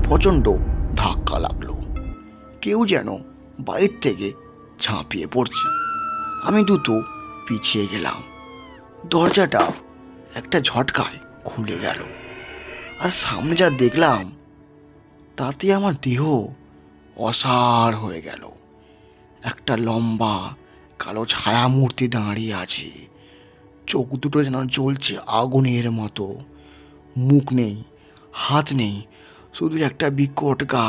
প্রচণ্ড ধাক্কা লাগলো। কেউ যেন বাইর থেকে ঝাঁপিয়ে পড়ছে। আমি দ্রুত পিছিয়ে গেলাম। দরজাটা একটা ঝটকায় খুলে গেল, আর সামনে যা দেখলাম তাতে আমার দেহ অসাড় হয়ে গেল। একটা লম্বা কালো ছায়া মূর্তি দাঁড়িয়ে আছে। চোখ দুটো যেন জ্বলছে আগুনের মতো। মুখ নেই, হাত নেই, শুধু একটা বিকট গা,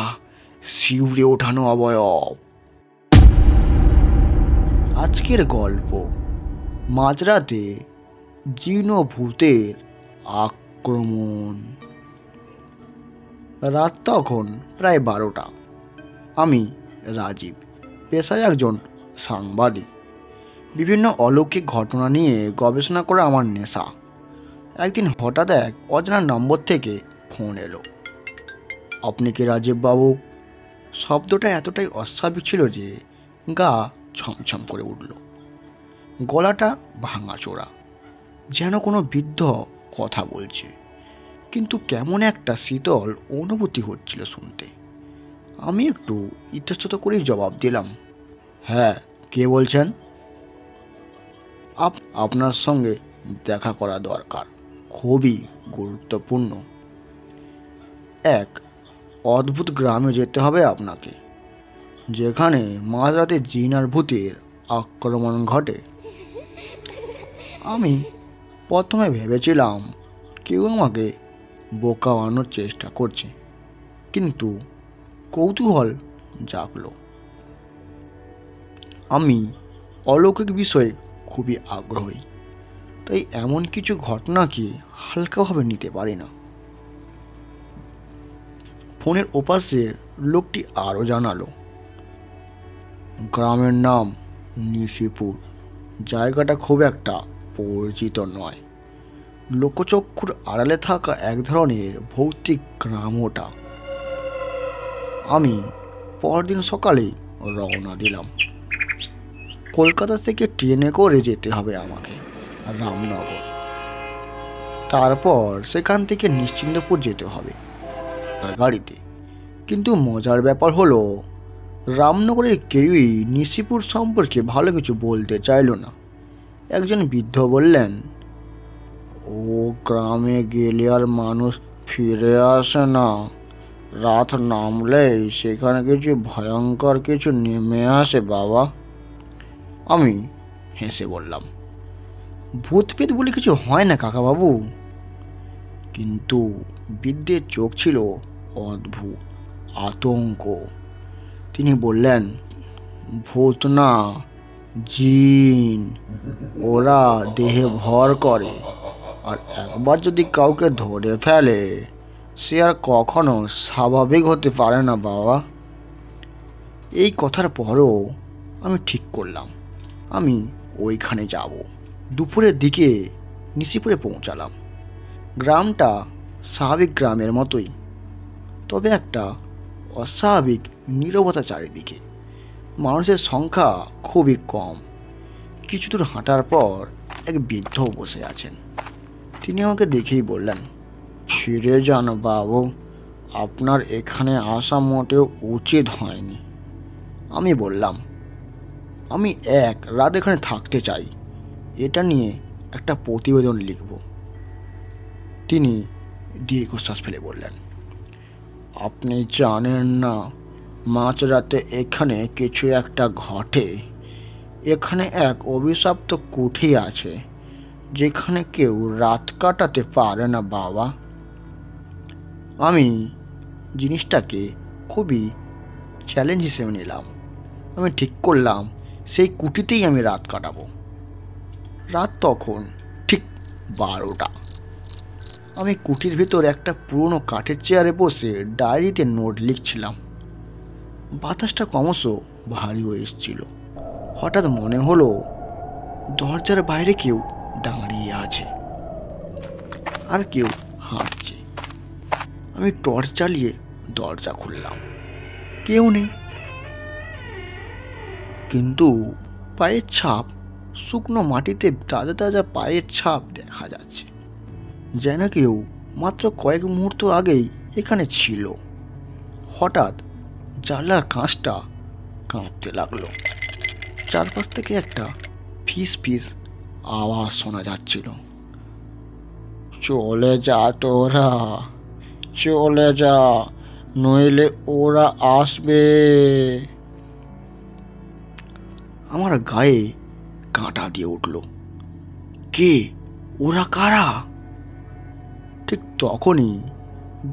শিউরে ওঠানো অবয়ব। আজকের গল্প, মাঝরাতে জীর্ণ ভূতের আক্রমণ। রাত তখন প্রায় 12টা। আমি রাজীব, পেশায় একজন সাংবাদিক। বিভিন্ন অলৌকিক ঘটনা নিয়ে গবেষণা করে আমার নেশা। একদিন হঠাৎ এক অজানা নম্বর থেকে ফোন এলো। আপনি কি রাজীব বাবু? শব্দটা এতটাই অস্বাভাবিক ছিল যে গা ছমছম করে উঠল। গলাটা ভাঙাচোরা, যেন কোনো বৃদ্ধ কথা বলছে, কিন্তু কেমন একটা শীতল অনুভূতি হচ্ছিল শুনতে। আমি একটু ইতস্তত করেই জবাব দিলাম, হ্যাঁ, কে বলছেন? আপনার সঙ্গে দেখা করা দরকার, খুবই গুরুত্বপূর্ণ। এক অদ্ভুত গ্রামে যেতে হবে আপনাকে, যেখানে মাঝরাতে জিন আর ভূতের আক্রমণ ঘটে। আমি প্রথমে ভেবেছিলাম কেউ আমাকে বোকা বানানোর চেষ্টা করছে, কিন্তু কৌতূহল জাগলো। আমি অলৌকিক বিষয়ে খুবই আগ্রহী, তাই এমন কিছু ঘটনাকে হালকাভাবে নিতে পারি না। ফোনের ওপাশের লোকটি আরও জানালো, গ্রামের নাম নিশিপুর। জায়গাটা খুব একটা পরিচিত নয়। লোকচক্ষুর আড়ালে থাকা এক ধরনের ভৌতিক গ্রাম ওটা। আমি পরদিন সকালে রওনা দিলাম। কলকাতা থেকে ট্রেনে করে যেতে হবে আমাকে রামনগর, তারপর সেখান থেকে নিশ্চিন্তপুর যেতে হবে গাড়িতে। কিন্তু মজার ব্যাপার হলো, রামনগরের কেউই নিশিপুর সম্পর্কে ভালো কিছু বলতে চাইল না। একজন বৃদ্ধ বললেন, ও গ্রামে গেলে আর মানুষ ফিরে আসে না। রাত নামলেই সেখানে কিছু ভয়ঙ্কর কিছু নেমে আসে বাবা। আমি হেসে বললাম, ভূত পেত বলে কিছু হয় না কাকাবাবু। কিন্তু বৃদ্ধের চোখ ছিল অদ্ভুত আতঙ্ক। তিনি বললেন, ভূত না, জিন। ওরা দেহে ভর করে, আর একবার যদি কাউকে ধরে ফেলে সে আর কখনো স্বাভাবিক হতে পারে না বাবা। এই কথার পরও আমি ঠিক করলাম আমি ওইখানে যাব। দুপুরের দিকে নিশিপুরে পৌঁছালাম। গ্রামটা স্বাভাবিক গ্রামের মতোই, তবে একটা অস্বাভাবিক নীরবতা চারিদিকে। মানুষের সংখ্যা খুবই কম। কিছু দূর হাঁটার পর এক বৃদ্ধ বসে আছেন। তিনি আমাকে দেখেই বললেন, ফিরে যান বাবু, আপনার এখানে আসা মোটেও উচিত হয়নি। আমি বললাম, আমি এক রাত এখানে থাকতে চাই, এটা নিয়ে একটা প্রতিবেদন লিখব। তিনি দীর্ঘশ্বাস ফেলে বললেন, আপনি জানেন না মাঝরাতে এখানে কিছু একটা ঘটে। এখানে এক অভিশপ্ত কুঠি আছে, যেখানে কেউ রাত কাটাতে পারে না বাবা। আমি জিনিসটাকে খুবই চ্যালেঞ্জ হিসেবে নিলাম। আমি ঠিক করলাম সেই কুটিতেই আমি রাত কাটাবো। রাত তখন ঠিক 12টা। আমি কুটির ভিতর একটা পুরনো কাঠের চেয়ারে বসে ডায়েরিতে নোট লিখছিলাম। বাতাসটা ক্রমশ ভারী হয়ে এসেছিল। হঠাৎ মনে হলো দরজার বাইরে কেউ দাঁড়িয়ে আছে, আর কেউ হাঁটছে। আমি টর্চ জ্বালিয়ে দরজা খুললাম। কেউ নেই, কিন্তু পায়ের ছাপ, শুকনো মাটিতে তাজা তাজা পায়ের ছাপ দেখা যাচ্ছে, যেন কেউ মাত্র কয়েক মুহূর্ত আগেই এখানে ছিল। হঠাৎ জানলার কাঁচটা কাঁপতে লাগলো। চারপাশ থেকে একটা ফিস ফিস আওয়াজ শোনা যাচ্ছিল। চলে যা তোরা, চলে যা, নইলে ওরা আসবে। আমার গায়ে কাঁটা দিয়ে উঠল। কে? ওরা কারা? ঠিক তখনই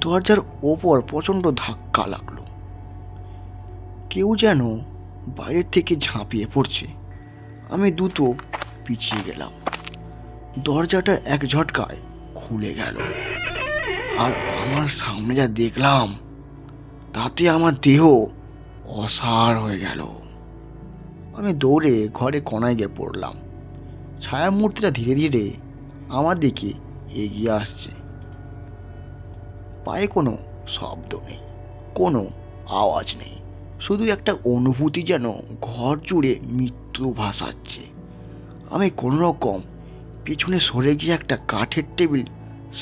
দরজার ওপর প্রচণ্ড ধাক্কা লাগলো। কেউ যেন বাইরের থেকে ঝাঁপিয়ে পড়ছে। আমি দ্রুত পিছিয়ে গেলাম। দরজাটা এক ঝটকায় খুলে গেল, আর আমার সামনে যা দেখলাম তাতে আমার দেহ অসাড় হয়ে গেল। আমি দৌড়ে ঘরে কোনায় গিয়ে পড়লাম। ছায়ামূর্তিটা ধীরে ধীরে আমার দিকে এগিয়ে আসছে। পায়ে কোনো শব্দ নেই, কোনো আওয়াজ নেই, শুধু একটা অনুভূতি যেন ঘর জুড়ে মৃত্যু ভাসাচ্ছে। আমি কোনো রকম পিছনে সরে গিয়ে একটা কাঠের টেবিল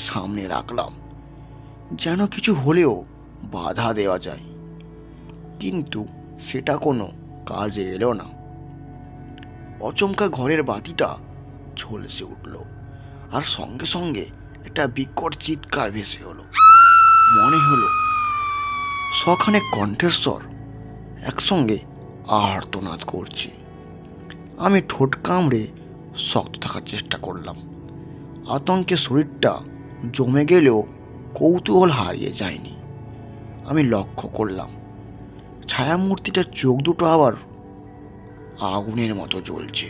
সামনে রাখলাম, যেন কিছু হলেও বাধা দেওয়া যায়। কিন্তু সেটা কোনো কাজে এলো না। অচমকা ঘরের বাতিটা ঝলসে উঠল, আর সঙ্গে সঙ্গে একটা বিকট চিৎকার ভেসে হলো। মনে হলো সখানে কণ্ঠস্বর একসঙ্গে আর্তনাদ করছে। আমি ঠোঁট কামড়ে শক্ত থাকার চেষ্টা করলাম। আতঙ্কে শরীরটা জমে গেলেও কৌতূহল হারিয়ে যায়নি। আমি লক্ষ্য করলাম ছায়ামূর্তিটার চোখ দুটো আবার আগুনের মতো জ্বলছে।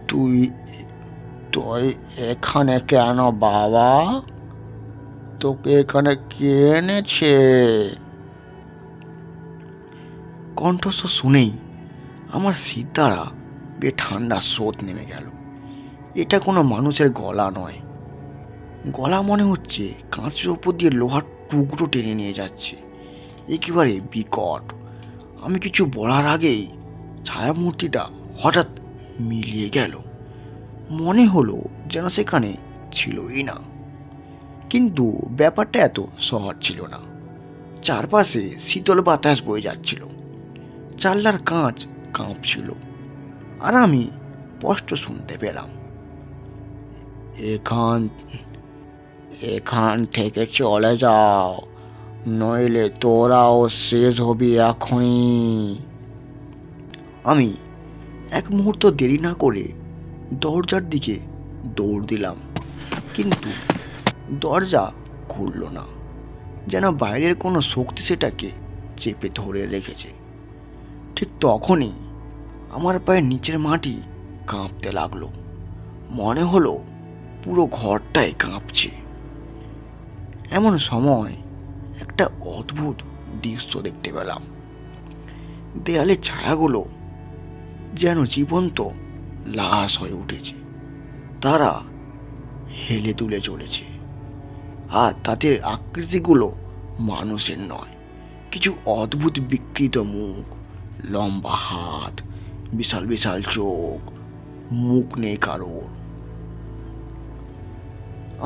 তুই তুই এখানে কেন বাবা? তোকে এখানে কে এনেছে? কণ্ঠস্বর শুনেই আমার সিতারা ঠান্ডা স্রোত নেমে গেল। এটা কোনো মানুষের গলা নয়। গলা মনে হচ্ছে কাঁচের উপর দিয়ে লোহার টুকরো টেনে নিয়ে যাচ্ছে, একেবারে বিকট। আমি কিছু বলার আগেই ছায়ামূর্তিটা হঠাৎ মিলিয়ে গেল। মনে হলো যেন সেখানে ছিলই না। কিন্তু ব্যাপারটা এত সহজ ছিল না। চারপাশে শীতল বাতাস বয়ে যাচ্ছিল, জানলার কাঁচ কাঁপছিল, আর আমি স্পষ্ট শুনতে পেলাম, এখান এখান থেকে চলে যাও, নইলে তোরাও শেষ হবি এখনই। আমি এক মুহূর্ত দেরি না করে দরজার দিকে দৌড় দিলাম, কিন্তু দরজা খুলল না, যেন বাইরের কোনো শক্তি সেটাকে চেপে ধরে রেখেছে। ঠিক তখনই আমার পায়ের নিচের মাটি কাঁপতে লাগলো। মনে হলো পুরো ঘরটাই কাঁপছে। এমন সময় একটা অদ্ভুত দৃশ্য দেখতে পেলাম। দেয়ালের ছায়াগুলো যেন জীবন্ত লাশ হয়ে উঠেছে। তারা হেলে দুলে চলেছে, আর তাদের আকৃতিগুলো মানুষের নয়। কিছু অদ্ভুত বিকৃত মুখ, লম্বা হাত, বিশাল বিশাল চোখ, মুখ নেই কারোর।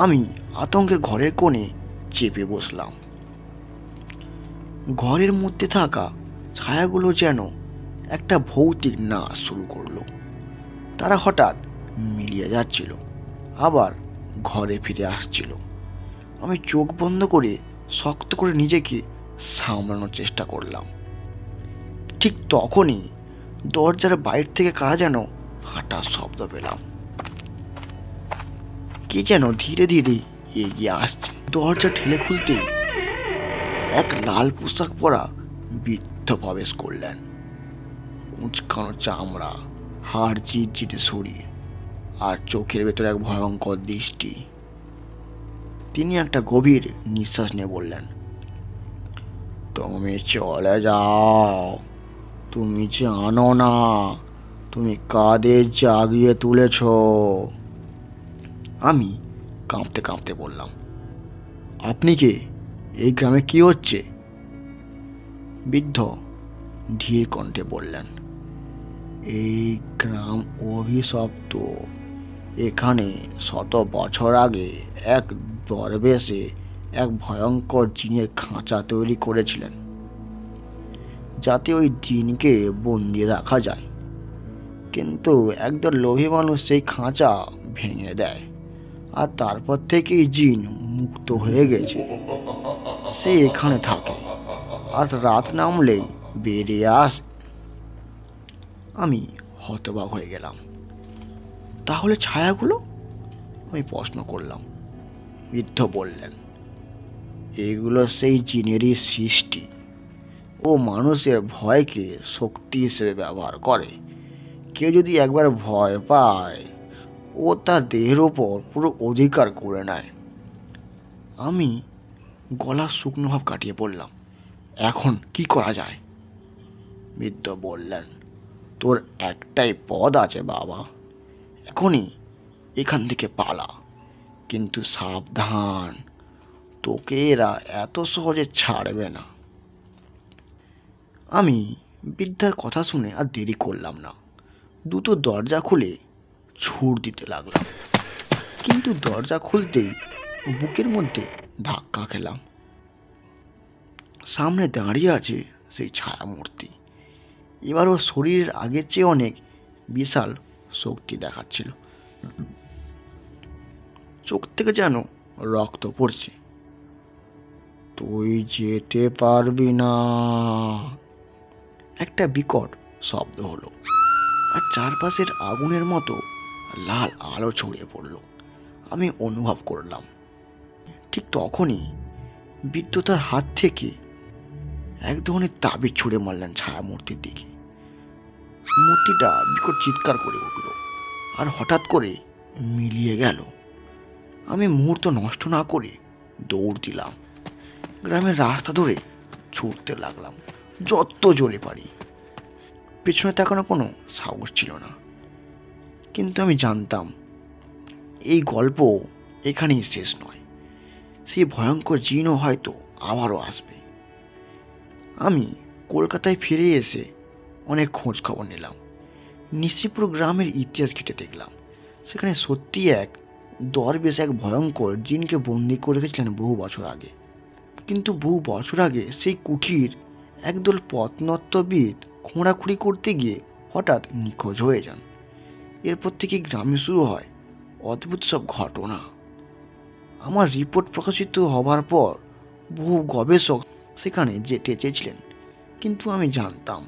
আমি আতঙ্কের ঘরের কোণে চেপে বসলাম। ঘরের মধ্যে থাকা ছায়াগুলো যেন একটা ভৌতিক নাচ শুরু করলো। তারা হঠাৎ মিলিয়ে যাচ্ছিল, আবার ঘরে ফিরে আসছিল। আমি চোখ বন্ধ করে শক্ত করে নিজেকে সামলানোর চেষ্টা করলাম। ঠিক তখনই দরজার বাইরে থেকে কারা যেন হাঁটার শব্দ পেলাম। কে যেন ধীরে ধীরে এগিয়ে আসছে। দরজা ঠেলে খুলতেই এক লাল পোশাক পরা বৃদ্ধ প্রবেশ করলেন। কুঁচকানো চামড়া, হাড় চিটচিটে শরীর, আর চোখের ভেতরে এক ভয়ঙ্কর দৃষ্টি। তিনি একটা গভীর নিঃশ্বাস নিয়ে বললেন, তুমি চলে যাও। তুমি জানো না তুমি কাদের জাগিয়ে তুলেছ। আমি কাঁপতে কাঁপতে বললাম, আপনি কে? এই গ্রামে কি হচ্ছে? বৃদ্ধ ধীর কণ্ঠে বললেন, এই গ্রাম অভিশপ্ত। এখানে 100 বছর আগে এক দরবেশে এক ভয়ঙ্কর জিনের খাঁচা তৈরি করেছিলেন, যাতে ওই জিনকে বন্দি রাখা যায়। কিন্তু একদল লোভী মানুষ সেই খাঁচা ভেঙে দেয়, আর তারপর থেকেই জিন মুক্ত হয়ে গেছে। সে এখানে থাকে, আর রাত নামলেই বেরিয়ে আসে। আমি হতবাক হয়ে গেলাম। তাহলে ছায়াগুলো? আমি প্রশ্ন করলাম। বৃদ্ধ বললেন, এগুলো সেই জিনেরই সৃষ্টি। ও মানুষের ভয়কে শক্তি হিসেবে ব্যবহার করে। কেউ যদি একবার ভয় পায়, ও তার দেহের ওপর পুরো অধিকার করে নেয়। আমি গলার শুকনো ভাব কাটিয়ে পড়লাম, এখন কি করা যায়? বৃদ্ধ বললেন, তোর একটাই পদ আছে বাবা, এখনই এখান থেকে পালা। কিন্তু সাবধান, তোকে এরা এত সহজে ছাড়বে না। আমি বৃদ্ধার কথা শুনে আর দেরি করলাম না। দুটো দরজা খুলে ছুট দিতে লাগলাম। কিন্তু দরজা খুলতেই বুকের মধ্যে ধাক্কা খেলাম। সামনে দাঁড়িয়ে আছে সেই ছায়ামূর্তি। এবার ওর শরীরের আগের চেয়ে অনেক বিশাল শক্তি দেখাচ্ছিল। চোখ থেকে যেন রক্ত পড়ছে। তুই যেতে পারবি না, একটা বিকট শব্দ হলো, আর চারপাশের আগুনের মতো লাল আলো ছড়িয়ে পড়ল। আমি অনুভব করলাম ঠিক তখনই বৃদ্ধ তার হাত থেকে এক ধরনের তাবিজ ছুঁড়ে মারলেন ছায়ামূর্তির দিকে। মূর্তিটা বিকট চিৎকার করে উঠল আর হঠাৎ করে মিলিয়ে গেল। আমি মুহূর্ত নষ্ট না করে দৌড় দিলাম। গ্রামের রাস্তা ধরে ছুটতে লাগলাম যত জোরে পারি। পেছনে তাকানো কোনো সাহস ছিল না। কিন্তু আমি জানতাম এই গল্প এখানেই শেষ নয়। সেই ভয়ঙ্কর জিনও হয়তো আবারও আসবে। আমি কলকাতায় ফিরে এসে অনেক খোঁজ খবর নিলাম। নিশ্চিপুর গ্রামের ইতিহাস ঘেঁটে দেখলাম সেখানে সত্যি এক দরবেশ এক ভয়ঙ্কর জিনকে বন্দি করে রেখেছিলেন বহু বছর আগে। কিন্তু বহু বছর আগে সেই কুঠির একদল প্রত্নতত্ত্ববিদ খোঁড়াখুঁড়ি করতে গিয়ে হঠাৎ নিখোঁজ হয়ে যান। এরপর থেকে গ্রামে শুরু হয় অদ্ভুত সব ঘটনা। আমার রিপোর্ট প্রকাশিত হবার পর বহু গবেষক সেখানে যেতে চেয়েছিলেন, কিন্তু আমি জানতাম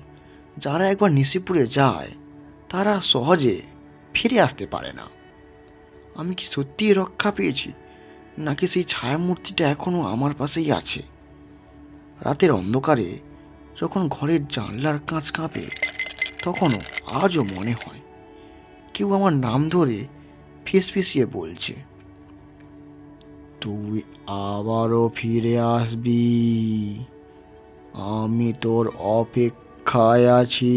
যারা একবার নিশিপুরে যায় তারা সহজে ফিরে আসতে পারে না। আমি কি সত্যিই রক্ষা পেয়েছি, নাকি সেই ছায়ামূর্তিটা এখনো আমার পাশেই আছে? রাতের অন্ধকারে যখন ঘরের জানলার কাঁচ কাঁপে, তখনও আজও মনে হয় কেউ আমার নাম ধরে ফিসফিসিয়ে বলছে, তুই আবারও ফিরে আসবি, আমি তোর অপেক্ষায় আছি,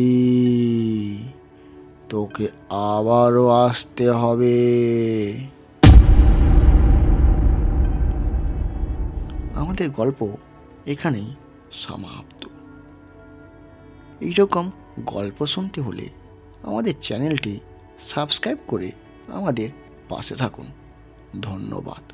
তোকে আবারও আসতে হবে। আমাদের গল্প এখানেই সমাপ্ত। এইরকম গল্প শুনতে হলে আমাদের চ্যানেলটি সাবস্ক্রাইব করে আমাদের পাশে থাকুন। ধন্যবাদ।